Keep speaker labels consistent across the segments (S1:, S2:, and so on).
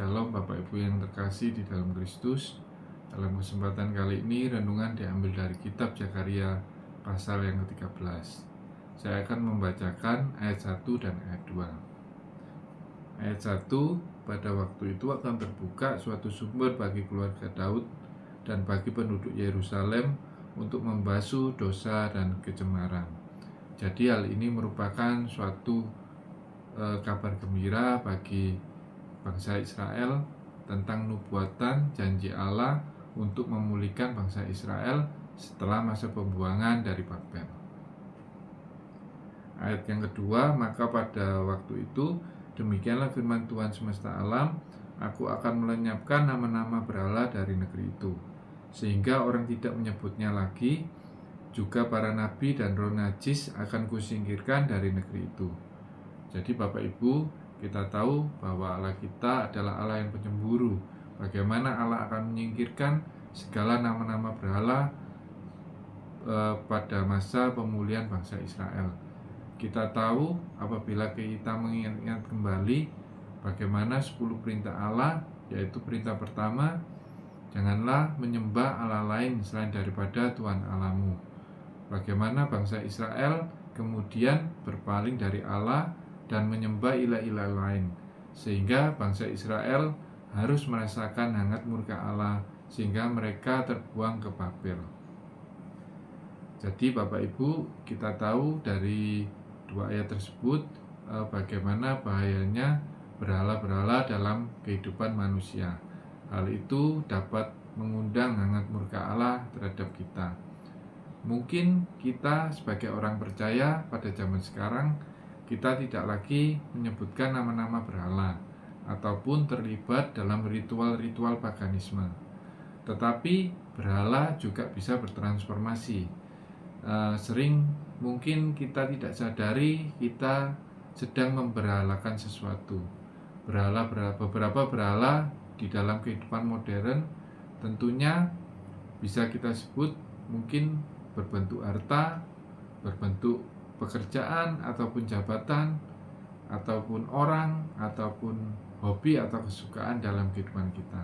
S1: Shalom Bapak Ibu yang terkasih di dalam Kristus. Dalam kesempatan kali ini renungan diambil dari kitab Zakaria pasal yang ke-13. Saya akan membacakan ayat 1 dan ayat 2. Ayat 1, pada waktu itu akan terbuka suatu sumber bagi keluarga Daud dan bagi penduduk Yerusalem untuk membasuh dosa dan kecemaran. Jadi hal ini merupakan suatu kabar gembira bagi bangsa Israel tentang nubuatan janji Allah untuk memulihkan bangsa Israel setelah masa pembuangan dari Babel. Ayat yang kedua, maka pada waktu itu demikianlah firman Tuhan semesta alam, aku akan melenyapkan nama-nama berhala dari negeri itu, sehingga orang tidak menyebutnya lagi, juga para nabi dan roh najis akan kusingkirkan dari negeri itu. Jadi Bapak Ibu, kita tahu bahwa Allah kita adalah Allah yang penyemburu. Bagaimana Allah akan menyingkirkan segala nama-nama berhala pada masa pemulihan bangsa Israel. Kita tahu apabila kita mengingat kembali bagaimana 10 perintah Allah, yaitu perintah pertama, janganlah menyembah Allah lain selain daripada Tuhan Allahmu. Bagaimana bangsa Israel kemudian berpaling dari Allah dan menyembah ilah-ilah lain, sehingga bangsa Israel harus merasakan hangat murka Allah, sehingga mereka terbuang ke Babel. Jadi Bapak Ibu, kita tahu dari dua ayat tersebut bagaimana bahayanya berhala-berhala dalam kehidupan manusia. Hal itu dapat mengundang hangat murka Allah terhadap kita. Mungkin kita sebagai orang percaya pada zaman sekarang, kita tidak lagi menyebutkan nama-nama berhala ataupun terlibat dalam ritual-ritual paganisme. Tetapi berhala juga bisa bertransformasi. Sering mungkin kita tidak sadari kita sedang memberhalakan sesuatu. Beberapa berhala di dalam kehidupan modern tentunya bisa kita sebut mungkin berbentuk harta, berbentuk pekerjaan ataupun jabatan ataupun orang ataupun hobi atau kesukaan dalam kehidupan kita.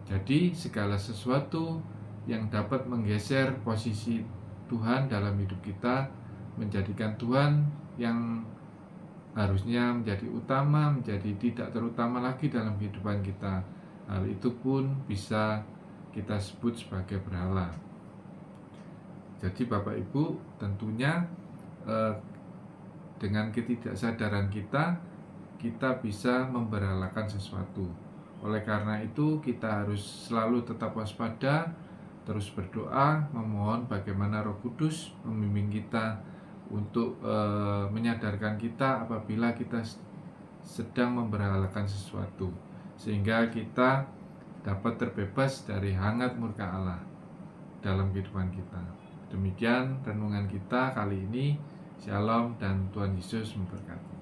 S1: Jadi segala sesuatu yang dapat menggeser posisi Tuhan dalam hidup kita, menjadikan Tuhan yang harusnya menjadi utama menjadi tidak terutama lagi dalam kehidupan kita. Hal itu pun bisa kita sebut sebagai berhala. Jadi Bapak Ibu, tentunya dengan ketidaksadaran kita bisa memberhalakan sesuatu. Oleh karena itu kita harus selalu tetap waspada, terus berdoa, memohon bagaimana Roh Kudus membimbing kita untuk menyadarkan kita apabila kita sedang memberhalakan sesuatu, sehingga kita dapat terbebas dari hangat murka Allah dalam kehidupan kita. Demikian renungan kita kali ini. Shalom dan Tuhan Yesus memberkati.